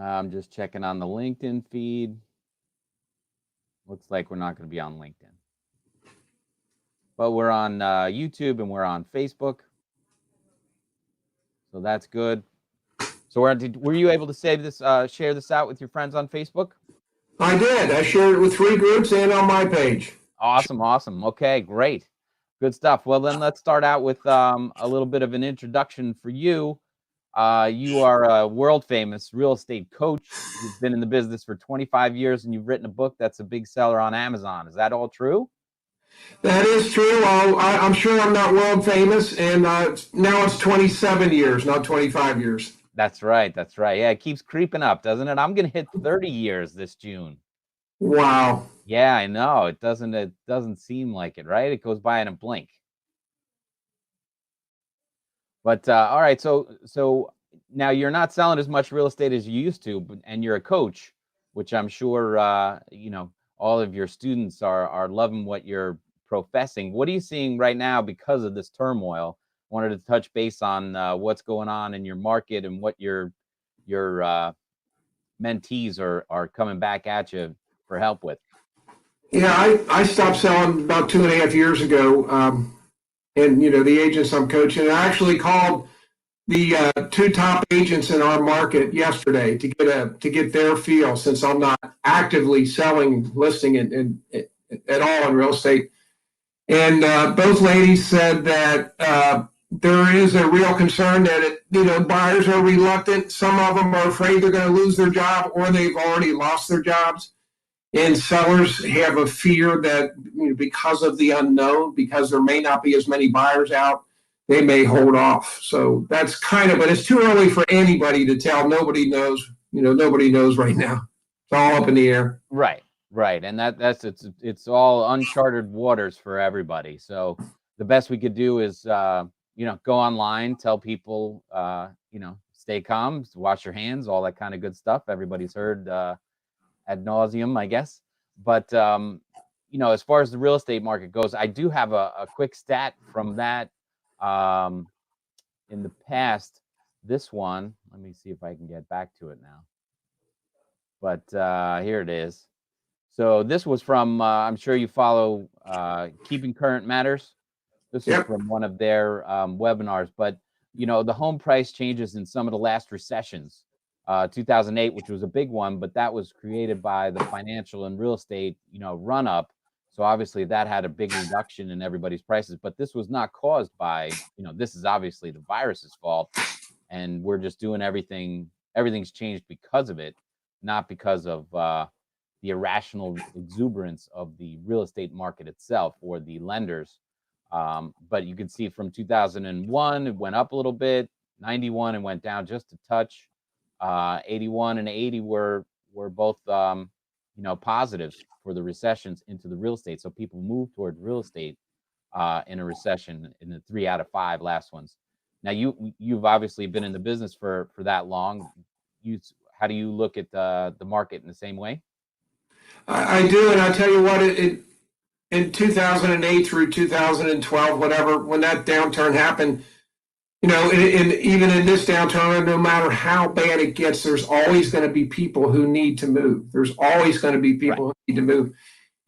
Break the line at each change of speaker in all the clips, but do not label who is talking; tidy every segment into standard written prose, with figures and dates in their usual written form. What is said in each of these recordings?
I'm just checking on the LinkedIn feed. Looks like we're not going to be on LinkedIn. But we're on YouTube and we're on Facebook. So that's good. So were you able to save this, share this out with your friends on Facebook?
I did. I shared it with 3 groups and on my page.
Awesome, awesome. Okay, great. Good stuff. Well, then let's start out with a little bit of an introduction for you. You are a world famous real estate coach. You've been in the business for 25 years and you've written a book that's a big seller on Amazon. Is that all true?
That is true. I'm sure I'm not world famous, and now it's 27 years, not 25 years.
That's right. That's right. Yeah, it keeps creeping up, doesn't it? I'm going to hit 30 years this June.
Wow.
Yeah, I know. It doesn't seem like it, right? It goes by in a blink. But all right, so now you're not selling as much real estate as you used to, and you're a coach, which I'm sure all of your students are loving what you're professing. What are you seeing right now because of this turmoil? Wanted to touch base on what's going on in your market and what your mentees are coming back at you for help with.
Yeah, I stopped selling about 2.5 years ago, and the agents I'm coaching. I actually called the 2 top agents in our market yesterday to get their feel, since I'm not actively selling, listing at all in real estate. And both ladies said that there is a real concern that buyers are reluctant. Some of them are afraid they're going to lose their job, or they've already lost their jobs. And sellers have a fear that because of the unknown, because there may not be as many buyers out, they may hold off. So that's but it's too early for anybody to tell. Nobody knows. Nobody knows right now. It's all up in the air.
Right. Right. And it's all uncharted waters for everybody. So the best we could do is go online, tell people stay calm, wash your hands, all that kind of good stuff. Everybody's heard ad nauseum, I guess. But as far as the real estate market goes, I do have a quick stat from that in the past. This one, let me see if I can get back to it now. But here it is. So this was from, I'm sure you follow Keeping Current Matters. This is from one of their webinars. But, the home price changes in some of the last recessions, 2008, which was a big one, but that was created by the financial and real estate, run up. So obviously that had a big reduction in everybody's prices. But this was not caused by, this is obviously the virus's fault. And we're just doing everything's changed because of it, not because of the irrational exuberance of the real estate market itself or the lenders. But you can see from 2001, it went up a little bit, 91 and went down just a touch. 81 and 80 were both, positives for the recessions into the real estate. So people move towards real estate in a recession in the 3 out of 5 last ones. Now you've obviously been in the business for that long. How do you look at the market in the same way?
I do, and I tell you what, in 2008 through 2012, whatever, when that downturn happened, even in this downturn, no matter how bad it gets, there's always going to be people who need to move. There's always going to be people who need to move.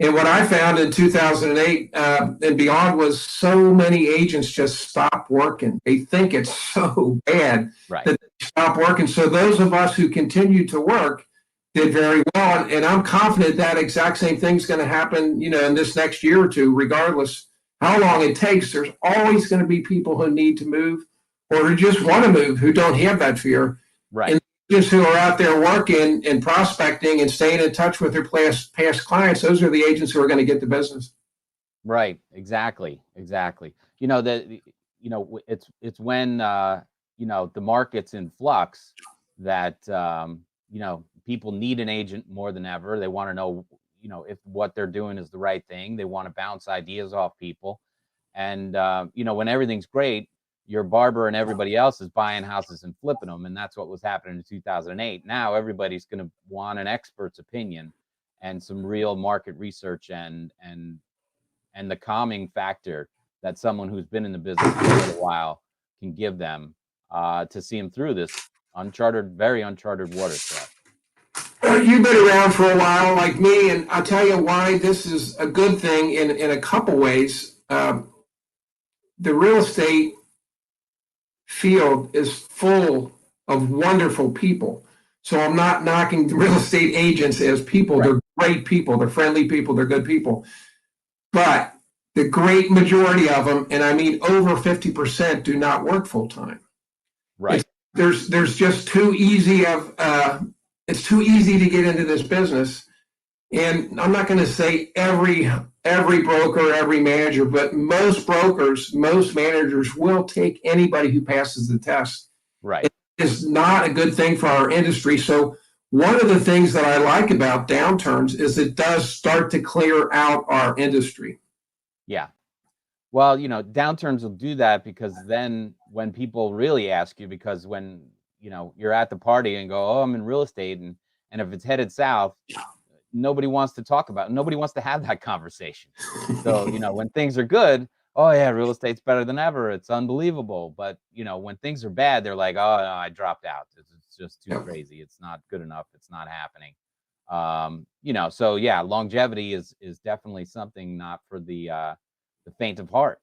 And what I found in 2008 and beyond was so many agents just stop working. They think it's so bad that they stop working. So those of us who continue to work did very well. And I'm confident that exact same thing's going to happen, in this next year or two, regardless how long it takes. There's always going to be people who need to move or who just want to move, who don't have that fear.
Right.
And agents who are out there working and prospecting and staying in touch with their past clients, those are the agents who are going to get the business.
Right. Exactly. It's when the market's in flux that people need an agent more than ever. They want to know if what they're doing is the right thing. They want to bounce ideas off people. And when everything's great, your barber and everybody else is buying houses and flipping them. And that's what was happening in 2008. Now everybody's going to want an expert's opinion and some real market research and the calming factor that someone who's been in the business for a little while can give them to see them through this very uncharted waters for us.
You've been around for a while like me, and I'll tell you why this is a good thing in a couple ways. The real estate field is full of wonderful people. So I'm not knocking the real estate agents as people.
Right.
They're great people. They're friendly people. They're good people. But the great majority of them, and I mean over 50%, do not work full time.
Right.
There's just too easy of it's too easy to get into this business. And I'm not going to say every broker, every manager, but most brokers, most managers will take anybody who passes the test.
Right.
It's not a good thing for our industry. So one of the things that I like about downturns is it does start to clear out our industry.
Yeah. Well, downturns will do that because then when people really ask you, because when, you're at the party and go, oh, I'm in real estate. And if it's headed south, nobody wants to talk about it. Nobody wants to have that conversation. So, when things are good, oh yeah, real estate's better than ever. It's unbelievable. But, when things are bad, they're like, oh no, I dropped out. It's just too crazy. It's not good enough. It's not happening. So yeah, longevity is definitely something not for the faint of heart.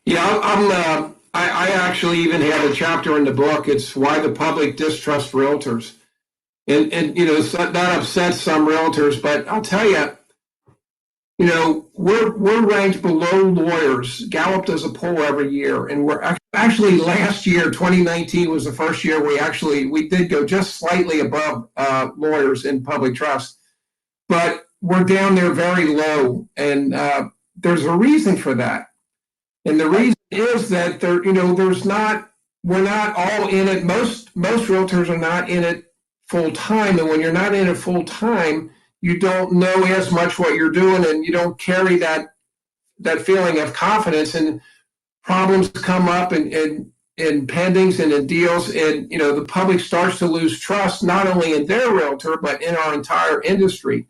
Yeah, I actually even have a chapter in the book. It's why the public distrusts realtors. And that upsets some realtors, but I'll tell you, we're ranked below lawyers. Gallup does a poll every year, and we're actually last year, 2019 was the first year we did go just slightly above lawyers in public trust, but we're down there very low, and there's a reason for that. And the reason is that we're not all in it. Most realtors are not in it full time, and when you're not in it full time, you don't know as much what you're doing, and you don't carry that feeling of confidence. And problems come up in pendings and in deals, and the public starts to lose trust not only in their realtor but in our entire industry.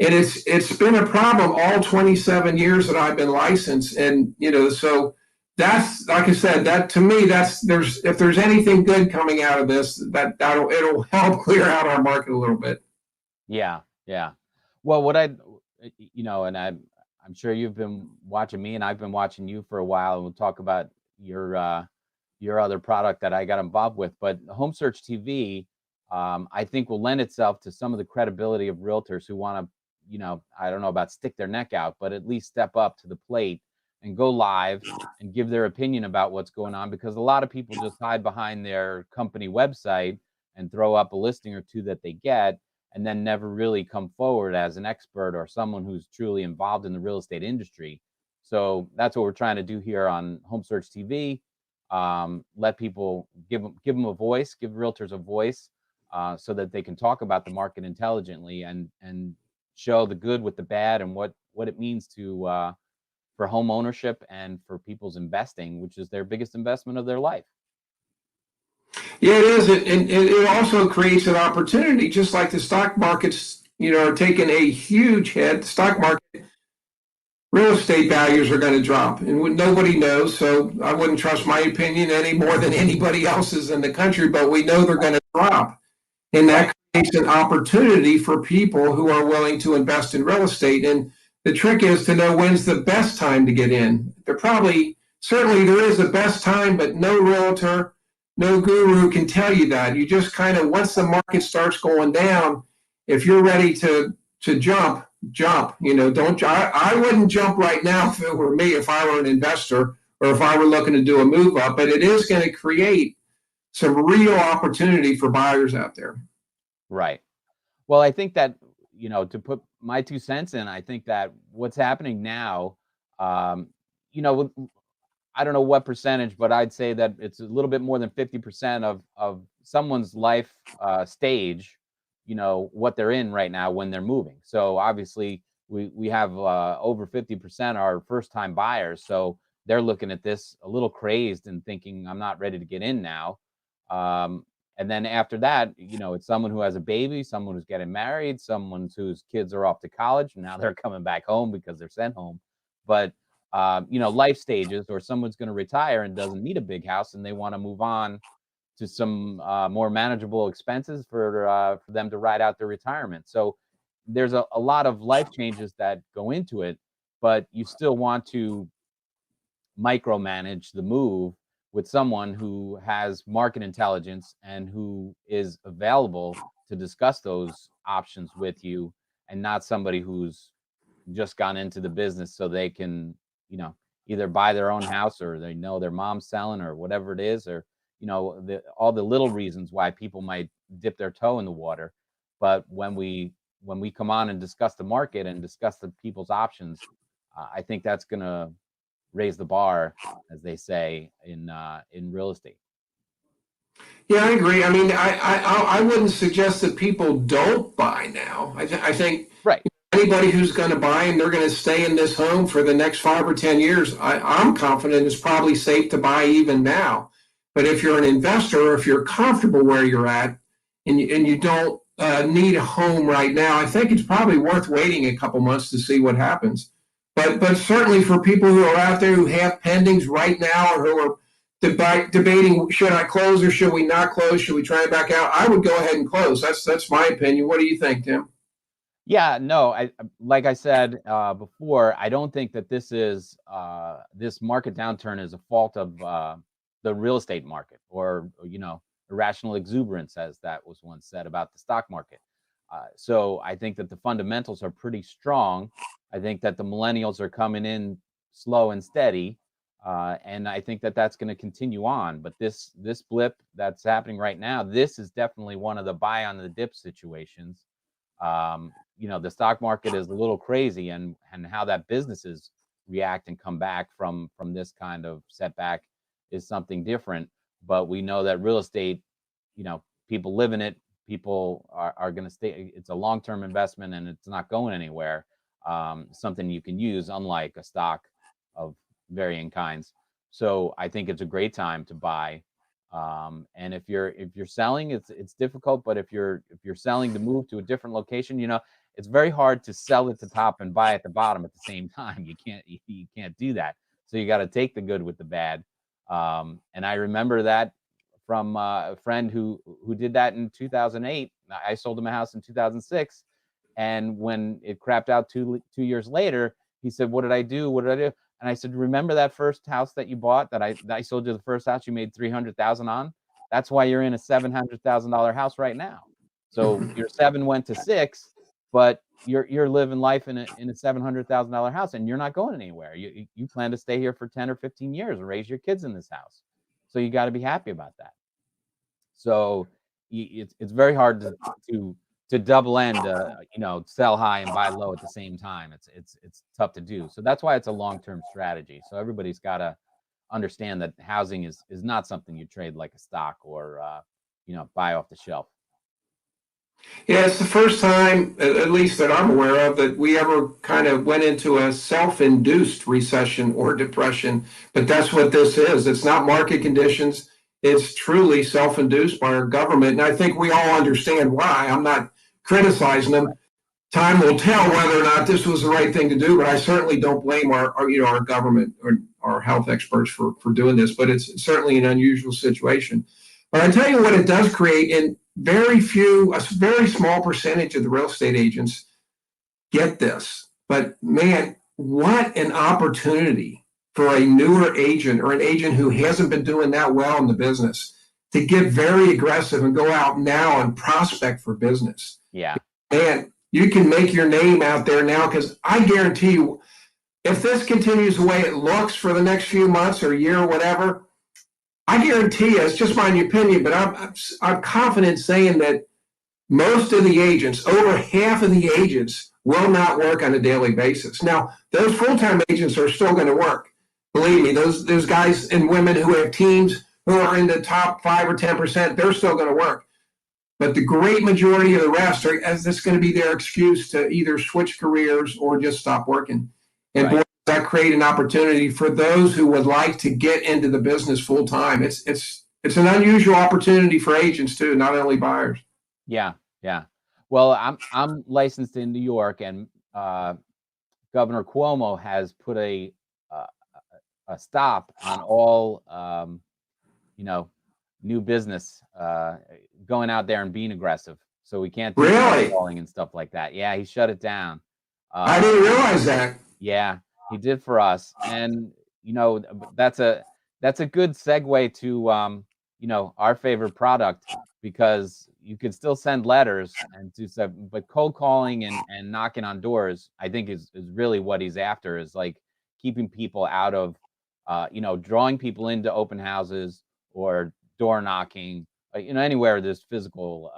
And it's been a problem all 27 years that I've been licensed, and so that's, like I said, that to me, if there's anything good coming out of this, it'll help clear out our market a little bit.
Yeah, yeah. Well, and I'm sure you've been watching me, and I've been watching you for a while, and we'll talk about your other product that I got involved with. But Home Search TV, I think, will lend itself to some of the credibility of realtors who want to, I don't know about stick their neck out, but at least step up to the plate and go live and give their opinion about what's going on, because a lot of people just hide behind their company website and throw up a listing or two that they get, and then never really come forward as an expert or someone who's truly involved in the real estate industry. So that's what we're trying to do here on Home Search TV. Let people give them a voice, give realtors a voice, so that they can talk about the market intelligently and show the good with the bad and what it means to for home ownership and for people's investing, which is their biggest investment of their life.
Yeah, it is, and it also creates an opportunity, just like the stock markets, are taking a huge hit. The stock market, real estate values are going to drop, and nobody knows. So I wouldn't trust my opinion any more than anybody else's in the country. But we know they're going to drop, and that creates an opportunity for people who are willing to invest in real estate. And the trick is to know when's the best time to get in. Certainly there is a best time, but no realtor, no guru can tell you that. You just kind of, once the market starts going down, if you're ready to jump. I wouldn't jump right now if it were me, if I were an investor or if I were looking to do a move up, but it is going to create some real opportunity for buyers out there.
Right. Well, I think that, to put my 2 cents in, I think that what's happening now, I don't know what percentage, but I'd say that it's a little bit more than 50% of someone's life stage, what they're in right now when they're moving. So obviously we have over 50% are first time buyers. So they're looking at this a little crazed and thinking, I'm not ready to get in now. And then after that, it's someone who has a baby, someone who's getting married, someone whose kids are off to college, and now they're coming back home because they're sent home. But life stages, or someone's going to retire and doesn't need a big house and they want to move on to some more manageable expenses for them to ride out their retirement. So there's a lot of life changes that go into it, but you still want to micromanage the move with someone who has market intelligence and who is available to discuss those options with you, and not somebody who's just gone into the business so they can, either buy their own house, or they know their mom's selling, or whatever it is, or all the little reasons why people might dip their toe in the water. But when we come on and discuss the market and discuss the people's options, I think that's going to raise the bar, as they say in real estate.
Yeah, I agree. I mean, I wouldn't suggest that people don't buy now. I think
Right.
anybody who's going to buy and they're going to stay in this home for the next 5 or 10 years, I'm confident it's probably safe to buy even now. But if you're an investor, or if you're comfortable where you're at, and you don't need a home right now, I think it's probably worth waiting a couple months to see what happens. But certainly for people who are out there who have pendings right now, or who are debating, should I close or should we not close? Should we try it back out? I would go ahead and close. That's my opinion. What do you think, Tim?
Yeah, no, like I said before, I don't think that this market downturn is a fault of the real estate market, or irrational exuberance, as that was once said about the stock market. So I think that the fundamentals are pretty strong. I think that the millennials are coming in slow and steady, and I think that that's going to continue on. But this blip that's happening right now, this is definitely one of the buy on the dip situations. The stock market is a little crazy, and how that businesses react and come back from this kind of setback is something different. But we know that real estate, people live in it. People are going to stay. It's a long-term investment, and it's not going anywhere. Something you can use, unlike a stock of varying kinds. So I think it's a great time to buy. And if you're selling, it's difficult. But if you're selling to move to a different location, it's very hard to sell at the top and buy at the bottom at the same time. You can't do that. So you got to take the good with the bad. And I remember that from a friend who did that in 2008. I sold him a house in 2006, and when it crapped out 2 years later, he said, "What did I do? What did I do?" And I said, "Remember that first house that you bought, that I sold you the first house you made 300,000 on? That's why you're in a $700,000 house right now. So your 7 went to 6, but you're living life in a $700,000 house, and you're not going anywhere. You plan to stay here for 10 or 15 years and raise your kids in this house. So you got to be happy about that." So it's very hard to double end, sell high and buy low at the same time. It's tough to do. So that's why it's a long-term strategy. So everybody's got to understand that housing is not something you trade like a stock, or buy off the shelf.
Yeah, it's the first time, at least that I'm aware of, that we ever kind of went into a self-induced recession or depression. But that's what this is. It's not market conditions. It's truly self-induced by our government. And I think we all understand why. I'm not criticizing them. Time will tell whether or not this was the right thing to do, but I certainly don't blame our government or our health experts for doing this. But it's certainly an unusual situation. But I tell you what it does create, and a very small percentage of the real estate agents get this. But man, what an opportunity for a newer agent, or an agent who hasn't been doing that well in the business, to get very aggressive and go out now and prospect for business.
Yeah.
Man, you can make your name out there now, because I guarantee you, if this continues the way it looks for the next few months or year or whatever, I guarantee you, it's just my opinion, but I'm confident saying that most of the agents, over half of the agents, will not work on a daily basis. Now, those full-time agents are still going to work. Believe me, those guys and women who have teams who are in the top 5 or 10%, they're still going to work. But the great majority of the rest is this going to be their excuse to either switch careers or just stop working. And
Right.
boy, does that create an opportunity for those who would like to get into the business full time. It's an unusual opportunity for agents too, not only buyers.
Yeah. Well, I'm licensed in New York, and Governor Cuomo has put a stop on all, new business, going out there and being aggressive. So we can't do
Really?
calling and stuff like that. Yeah, he shut it down.
I didn't realize that.
Yeah, he did for us, and that's a good segue to our favorite product, because you can still send letters and do stuff, but cold calling and knocking on doors, I think is really what he's after, is like keeping people out of drawing people into open houses or door knocking, anywhere there's physical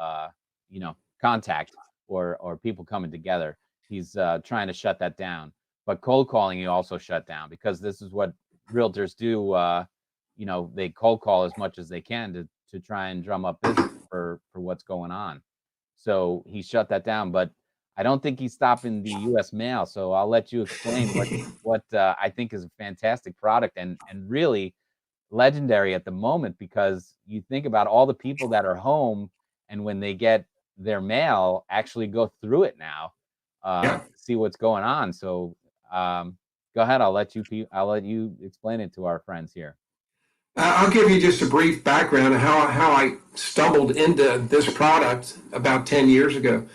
contact or people coming together. He's trying to shut that down. But cold calling, you also shut down, because this is what realtors do. They cold call as much as they can to try and drum up business for what's going on. So he shut that down, but I don't think he's stopping the U.S. mail. So I'll let you explain what I think is a fantastic product and really legendary at the moment, because you think about all the people that are home, and when they get their mail, actually go through it now,
Yeah.
to see what's going on. So go ahead. I'll let you explain it to our friends here.
I'll give you just a brief background of how I stumbled into this product about 10 years ago.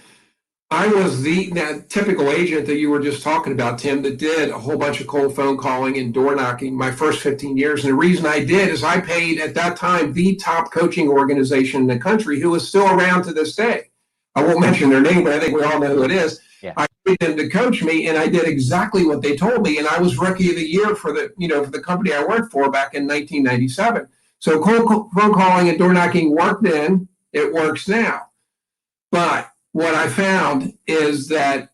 I was that typical agent that you were just talking about, Tim, that did a whole bunch of cold phone calling and door knocking my first 15 years. And the reason I did is I paid, at that time, the top coaching organization in the country, who is still around to this day. I won't mention their name, but I think we all know who it is.
Yeah.
I paid them to coach me, and I did exactly what they told me. And I was rookie of the year for the company I worked for back in 1997. So cold phone calling and door knocking worked then, it works now. But what I found is that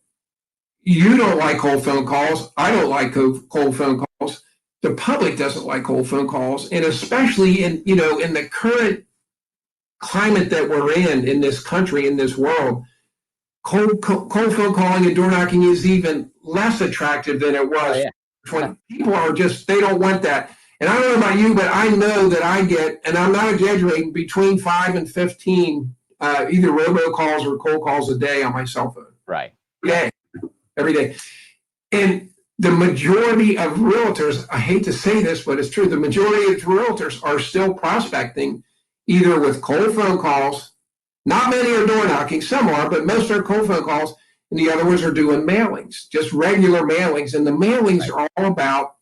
you don't like cold phone calls. I don't like cold phone calls. The public doesn't like cold phone calls, and especially in the current climate that we're in this country, in this world, cold phone calling and door knocking is even less attractive than it was when people are they don't want that. And I don't know about you, but I know that I get, and I'm not exaggerating, between 5 and 15 either robocalls or cold calls a day on my cell phone.
Right.
Every day. And the majority of realtors, I hate to say this, but it's true, the majority of realtors are still prospecting either with cold phone calls. Not many are door knocking, some are, but most are cold phone calls. And the other ones are doing mailings, just regular mailings. And the mailings are all about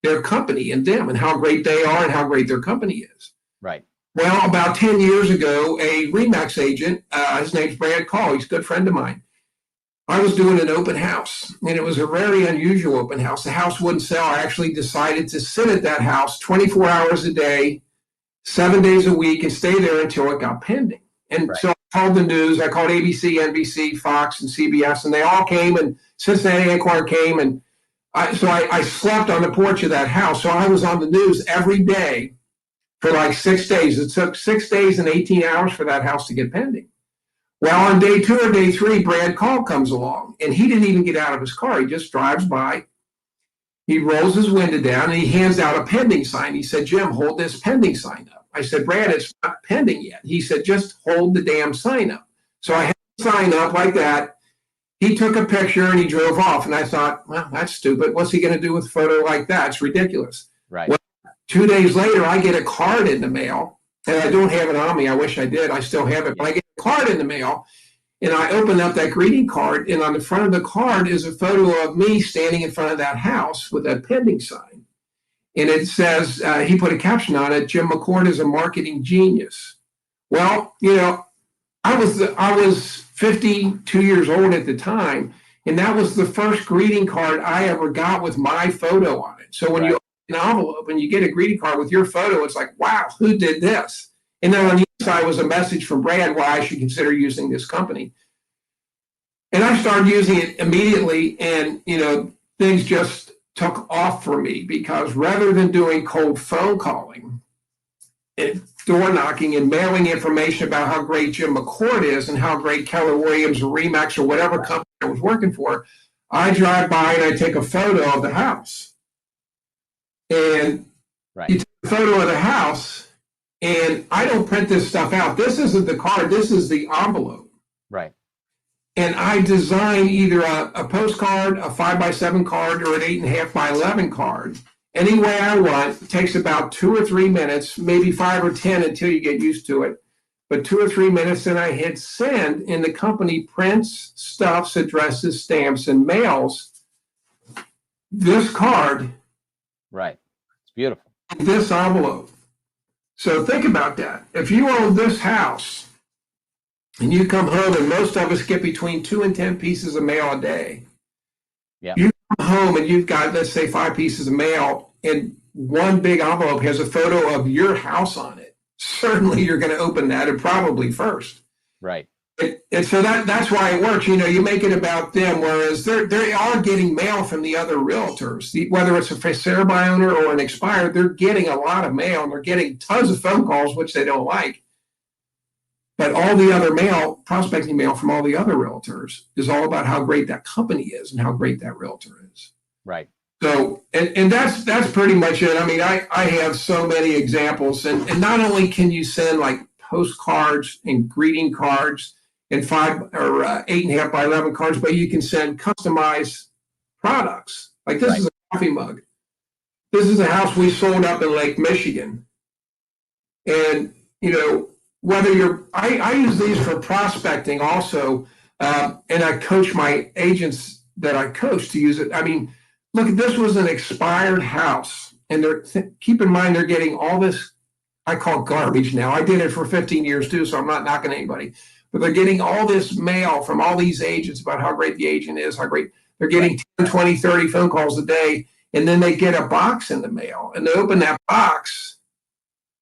their company and them and how great they are and how great their company is.
Right.
Well, about 10 years ago, a RE/MAX agent, his name's Brad Call, he's a good friend of mine. I was doing an open house, and it was a very unusual open house. The house wouldn't sell. I actually decided to sit at that house 24 hours a day, 7 days a week, and stay there until it got pending. And so I called the news. I called ABC, NBC, Fox, and CBS, and they all came, and Cincinnati McCord came. And I slept on the porch of that house. So I was on the news every day for like 6 days. It took 6 days and 18 hours for that house to get pending. Well, on day 2 or day 3, Brad Call comes along, and he didn't even get out of his car. He just drives by. He rolls his window down, and he hands out a pending sign. He said, "Jim, hold this pending sign up." I said, "Brad, it's not pending yet." He said, "Just hold the damn sign up." So I had the sign up like that. He took a picture, and he drove off. And I thought, well, that's stupid. What's he going to do with a photo like that? It's ridiculous.
Right.
Well, 2 days later, I get a card in the mail. And I don't have it on me. I wish I did. I still have it. But I get a card in the mail, and I open up that greeting card, and on the front of the card is a photo of me standing in front of that house with that pending sign. And it says, he put a caption on it, "Jim McCord is a marketing genius." Well, I was 52 years old at the time, and that was the first greeting card I ever got with my photo on it. So when you an envelope and you get a greeting card with your photo, it's like, wow, who did this? And then on the inside was a message from Brad why I should consider using this company. And I started using it immediately, and things just took off for me, because rather than doing cold phone calling and door knocking and mailing information about how great Jim McCord is and how great Keller Williams or RE/MAX or whatever company I was working for, I drive by and I take a photo of the house. And you take a photo of the house, and I don't print this stuff out. This isn't the card. This is the envelope.
Right.
And I design either a postcard, a 5x7 card, or an 8.5x11 card. any way I want. It takes about 2 or 3 minutes, maybe 5 or 10 until you get used to it. But 2 or 3 minutes, and I hit send, and the company prints, stuffs, addresses, stamps, and mails this card,
Right. It's beautiful.
this envelope. So think about that. If you own this house and you come home, and most of us get between 2 and 10 pieces of mail a day.
Yeah.
You come home and you've got, let's say, 5 pieces of mail, and one big envelope has a photo of your house on it. Certainly you're going to open that, and probably first.
Right.
And so that's why it works. You make it about them, whereas they are getting mail from the other realtors. Whether it's a for sale by owner or an expired, they're getting a lot of mail, and they're getting tons of phone calls, which they don't like. But all the other mail, prospecting mail from all the other realtors, is all about how great that company is and how great that realtor is.
Right.
So, and that's pretty much it. I mean, I have so many examples, and not only can you send like postcards and greeting cards and 5 or 8.5 by 11 cards, but you can send customized products. Like this is a coffee mug. This is a house we sold up in Lake Michigan, and whether I use these for prospecting also, and I coach my agents that I coach to use it. I mean, look, this was an expired house, and keep in mind they're getting all this, I call garbage now. I did it for 15 years too, so I'm not knocking anybody. But they're getting all this mail from all these agents about how great the agent is, how great they're getting 10, 20, 30 phone calls a day, and then they get a box in the mail, and they open that box,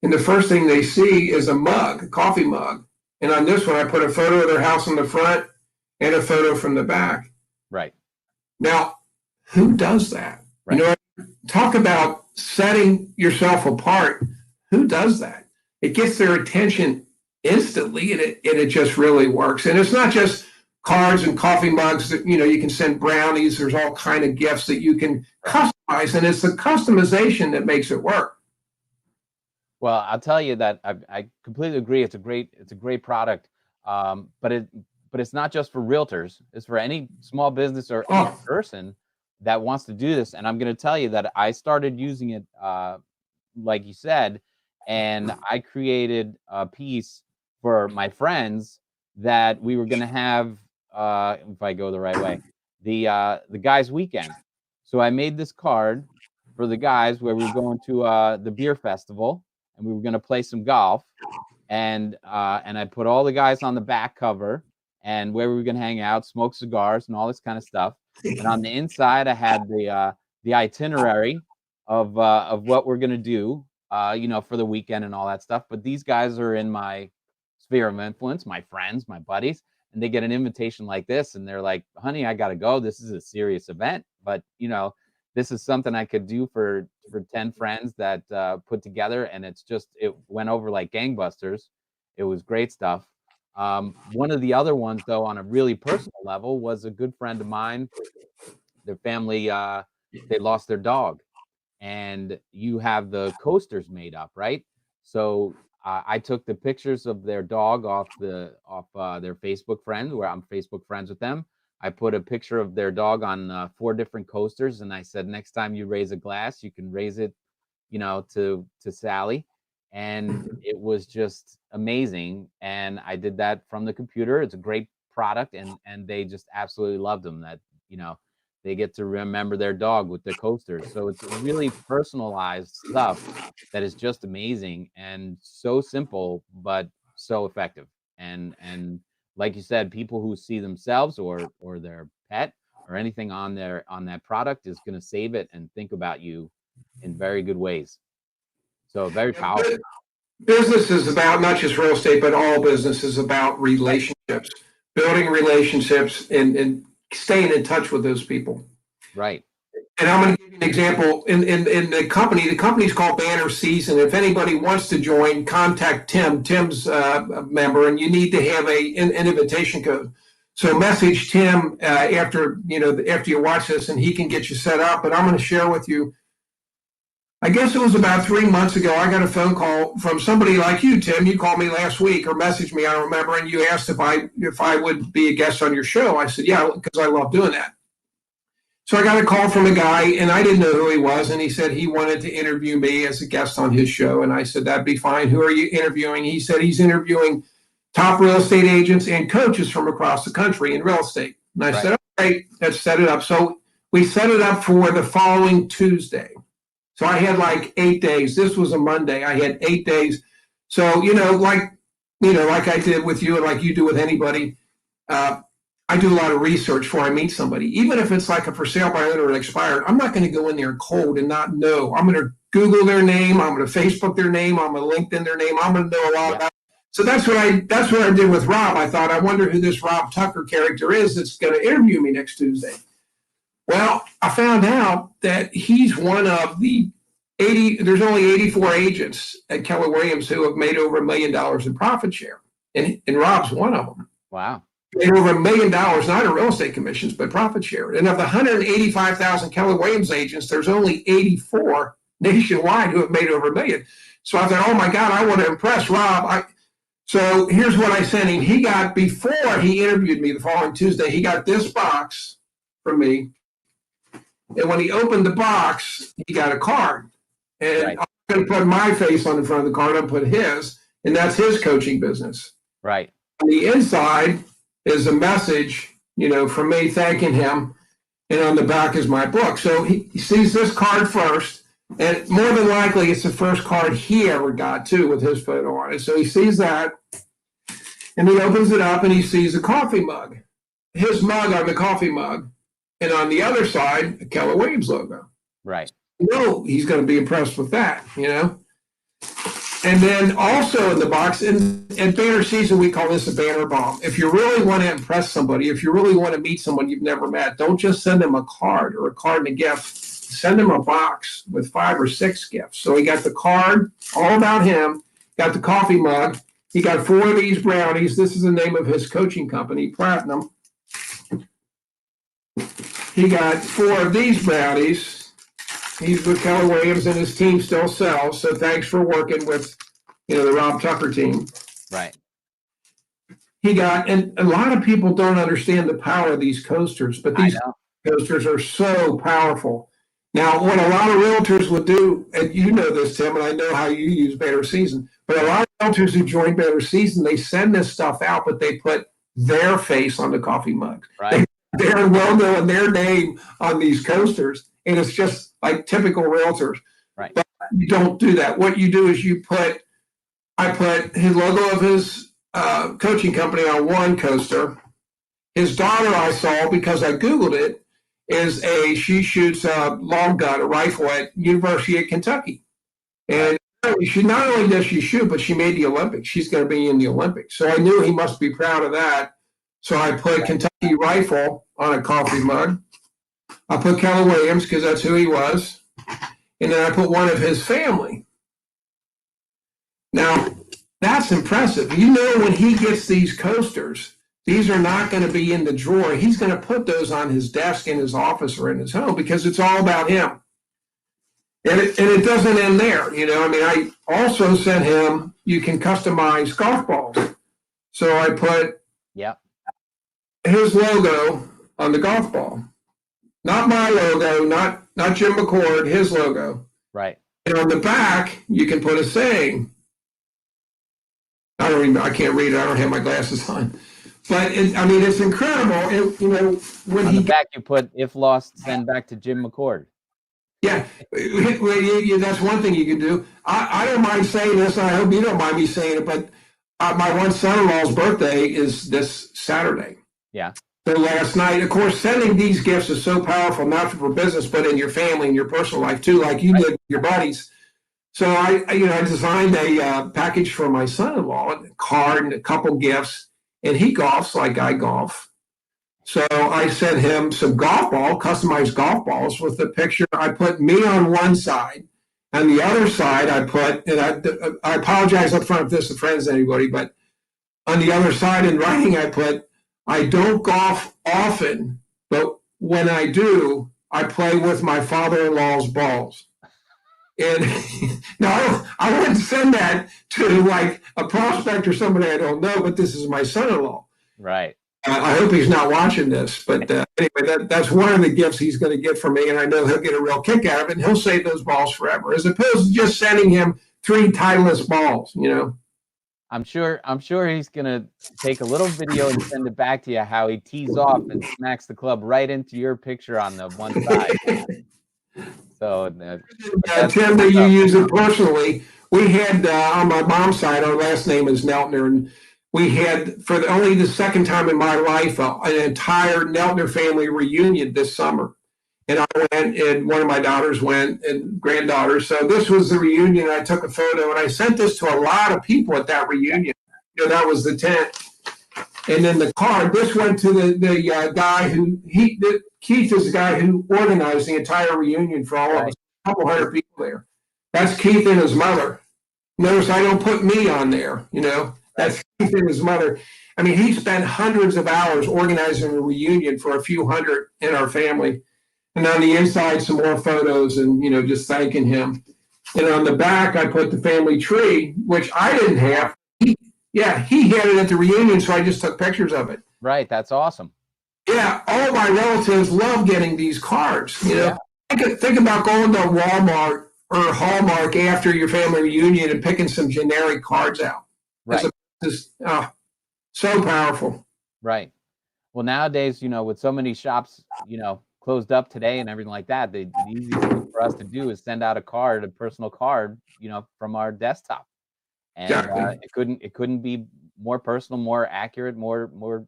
and the first thing they see is a mug, a coffee mug. And on this one, I put a photo of their house on the front and a photo from the back.
Right.
Now, who does that?
Right.
Talk about setting yourself apart. Who does that? It gets their attention instantly, and it just really works. And it's not just cards and coffee mugs that, you can send brownies. There's all kind of gifts that you can customize, and it's the customization that makes it work.
Well, I'll tell you that I completely agree. It's a great product. But it's not just for realtors. It's for any small business or any person that wants to do this. And I'm going to tell you that I started using it, like you said, and I created a piece for my friends that we were going to have, if I go the right way, the guys' weekend. So I made this card for the guys where we were going to the beer festival, and we were going to play some golf, and I put all the guys on the back cover and where we were going to hang out, smoke cigars, and all this kind of stuff. And on the inside, I had the itinerary of what we're going to do, for the weekend and all that stuff. But these guys are in my sphere of influence, my friends, my buddies, and they get an invitation like this, and they're like, "Honey, I got to go. This is a serious event, but this is something I could do for 10 friends that put together," and it went over like gangbusters. It was great stuff. One of the other ones, though, on a really personal level, was a good friend of mine. Their family, they lost their dog, and you have the coasters made up, right? So I took the pictures of their dog off their Facebook friend, where I'm Facebook friends with them. I put a picture of their dog on 4 different coasters, and I said, next time you raise a glass, you can raise it, to Sally. And it was just amazing. And I did that from the computer. It's a great product, and they just absolutely loved them. That they get to remember their dog with the coasters. So it's really personalized stuff that is just amazing and so simple, but so effective. And like you said, people who see themselves or their pet or anything on that product is going to save it and think about you in very good ways. So very powerful.
Business is about not just real estate, but all business is about relationships, building relationships, and staying in touch with those people.
Right.
And I'm going to give you an example. In the company's called Banner Season. If anybody wants to join, contact Tim. Tim's a member, and you need to have an invitation code. So message Tim after you watch this, and he can get you set up. But I'm going to share with you. I guess it was about 3 months ago, I got a phone call from somebody like you, Tim. You called me last week or messaged me, I don't remember, and you asked if I would be a guest on your show. I said, yeah, because I love doing that. So I got a call from a guy, and I didn't know who he was, and he said he wanted to interview me as a guest on his show, and I said, that'd be fine. Who are you interviewing? He said he's interviewing top real estate agents and coaches from across the country in real estate. And I said, okay, let's set it up. So we set it up for the following Tuesday. So I had like 8 days. This was a Monday. I had 8 days. So, like I did with you and like you do with anybody, I do a lot of research before I meet somebody. Even if it's like a for sale by owner or expired, I'm not going to go in there cold and not know. I'm going to Google their name. I'm going to Facebook their name. I'm going to LinkedIn their name. I'm going to know a lot about it. So that's what I did with Rob. I thought, I wonder who this Rob Tucker character is that's going to interview me next Tuesday. Well, I found out that he's one of the 80, there's only 84 agents at Keller Williams who have made over $1 million in profit share. And Rob's one of them.
Wow.
Made over $1 million, not in real estate commissions, but profit share. And of the 185,000 Keller Williams agents, there's only 84 nationwide who have made over $1 million. So I thought, oh my God, I want to impress Rob. So here's what I sent him. He got, before he interviewed me the following Tuesday, he got this box from me. And when he opened the box, he got a card. And I'm going to put my face on the front of the card. I'll put his, and that's his coaching business.
Right.
On the inside is a message, from me thanking him. And on the back is my book. So he sees this card first. And more than likely, it's the first card he ever got, too, with his photo on it. So he sees that. And he opens it up and he sees a coffee mug. His mug on the coffee mug. And on the other side, a Keller Williams logo.
Right.
He's going to be impressed with that, And then also in the box, in banner season, we call this a banner bomb. If you really want to impress somebody, if you really want to meet someone you've never met, don't just send them a card or a card and a gift. Send them a box with 5 or 6 gifts. So he got the card, all about him, got the coffee mug. He got 4 of these brownies. This is the name of his coaching company, Platinum. He got 4 of these brownies. He's with Keller Williams and his team still sells. So thanks for working with, the Rob Tucker team.
Right.
He got, and a lot of people don't understand the power of these coasters, but these coasters are so powerful. Now, what a lot of realtors would do, and you know this, Tim, and I know how you use Banner Season, but a lot of realtors who join Banner Season, they send this stuff out, but they put their face on the coffee mug.
Right.
Their logo and their name on these coasters, and it's just like typical realtors.
Right.
But you don't do that. What you do is I put his logo of his coaching company on one coaster. His daughter I saw, because I Googled it, she shoots a long gun, a rifle at University of Kentucky. And she not only does she shoot, but she made the Olympics. She's going to be in the Olympics. So I knew he must be proud of that. So I put Kentucky Rifle on a coffee mug. I put Keller Williams because that's who he was. And then I put one of his family. Now, that's impressive. When he gets these coasters, these are not going to be in the drawer. He's going to put those on his desk in his office or in his home because it's all about him. And it doesn't end there. I also sent him, you can customize golf balls. So I put his logo on the golf ball. Not my logo, not Jim McCord, his logo.
Right.
And on the back, you can put a saying. I can't read it. I don't have my glasses on. But it's incredible. When
on the back you put, if lost, send back to Jim McCord. Yeah,
that's one thing you can do. I don't mind saying this, and I hope you don't mind me saying it, but my one son-in-law's birthday is this Saturday.
Yeah.
So last night, of course, sending these gifts is so powerful, not for business, but in your family and your personal life too, like you did with your buddies. So I designed a package for my son-in-law, a card and a couple gifts, and he golfs like I golf. So I sent him some customized golf balls with the picture. I put me on one side, and the other side I put, and I apologize up front if this offends anybody, but on the other side in writing I put, I don't golf often, but when I do, I play with my father-in-law's balls. And now I wouldn't send that to like a prospect or somebody I don't know, but this is my son-in-law.
Right.
I hope he's not watching this, but anyway, that's one of the gifts he's going to get from me, and I know he'll get a real kick out of it, and he'll save those balls forever, as opposed to just sending him 3 Titleist balls, you know.
I'm sure he's gonna take a little video and send it back to you how he tees off and smacks the club right into your picture on the one side. So
Tim, that you use it personally. We had on my mom's side, our last name is Neltner, and we had for only the second time in my life an entire Neltner family reunion this summer. And I went, and one of my daughters went, and granddaughters. So this was the reunion. I took a photo, and I sent this to a lot of people at that reunion. You know, that was the tent. And then the card, this went to the guy who, Keith is the guy who organized the entire reunion for all of us, a couple hundred people there. That's Keith and his mother. Notice I don't put me on there, you know. That's Keith and his mother. I mean, he spent hundreds of hours organizing a reunion for a few hundred in our family. And on the inside, some more photos and, you know, just thanking him. And on the back, I put the family tree, which I didn't have. He had it at the reunion, so I just took pictures of it.
Right, that's awesome.
Yeah, all my relatives love getting these cards. You know, think about going to Walmart or Hallmark after your family reunion and picking some generic cards out.
Right.
Just, so powerful.
Right. Well, nowadays, you know, with so many shops, you know, closed up today and everything like that, the easiest thing for us to do is send out a personal card, you know, from our desktop. And it couldn't be more personal, more accurate, couldn't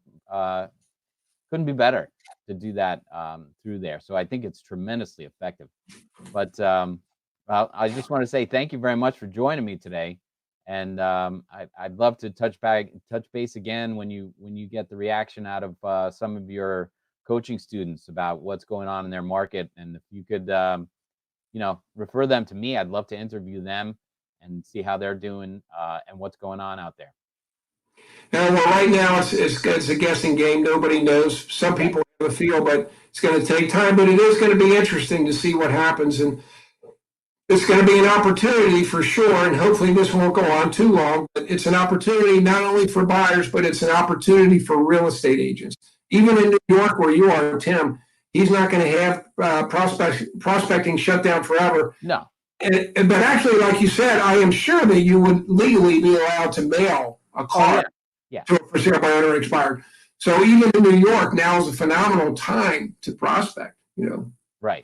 be better to do that through there. So I think it's tremendously effective. But I just want to say thank you very much for joining me today. And I'd love to touch base again when you get the reaction out of some of your coaching students about what's going on in their market. And if you could, you know, refer them to me, I'd love to interview them and see how they're doing and what's going on out there.
Well, right now it's a guessing game. Nobody knows. Some people have a feel, but it's going to take time. But it is going to be interesting to see what happens, and it's going to be an opportunity for sure. And hopefully this won't go on too long. But it's an opportunity not only for buyers, but it's an opportunity for real estate agents. Even in New York, where you are, Tim, he's not going to have prospecting shut down forever.
No.
But actually, like you said, I am sure that you would legally be allowed to mail a card to a for sale by owner expired. So even in New York, now is a phenomenal time to prospect, you know.
Right.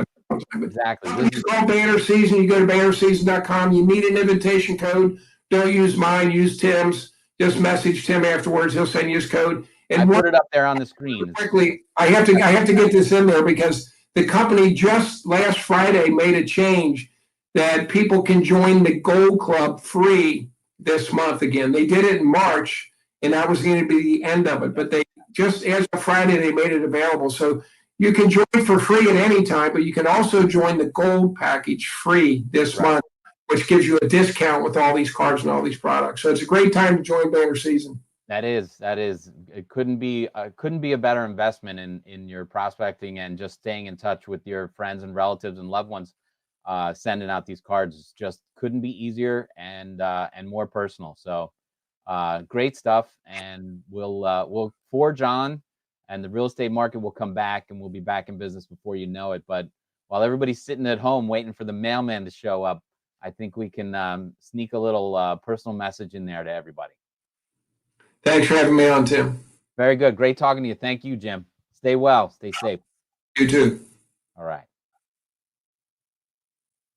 Exactly.
It's called banner season. You go to bannerseason.com. You need an invitation code. Don't use mine. Use Tim's. Just message Tim afterwards. He'll send you his code. And
I put it up there on the screen.
Quickly, I have to get this in there because the company just last Friday made a change that people can join the Gold Club free this month again. They did it in March, and that was going to be the end of it. But they just, as of Friday, they made it available. So you can join for free at any time, but you can also join the Gold package free this month, which gives you a discount with all these cards and all these products. So it's a great time to join Banner Season.
That is. It couldn't be a better investment in your prospecting and just staying in touch with your friends and relatives and loved ones. Sending out these cards just couldn't be easier and more personal. So great stuff, and we'll forge on, and the real estate market will come back, and we'll be back in business before you know it. But while everybody's sitting at home waiting for the mailman to show up, I think we can sneak a little personal message in there to everybody.
Thanks for having me on, Tim.
Very good. Great talking to you. Thank you, Jim. Stay well. Stay safe.
You too.
All right.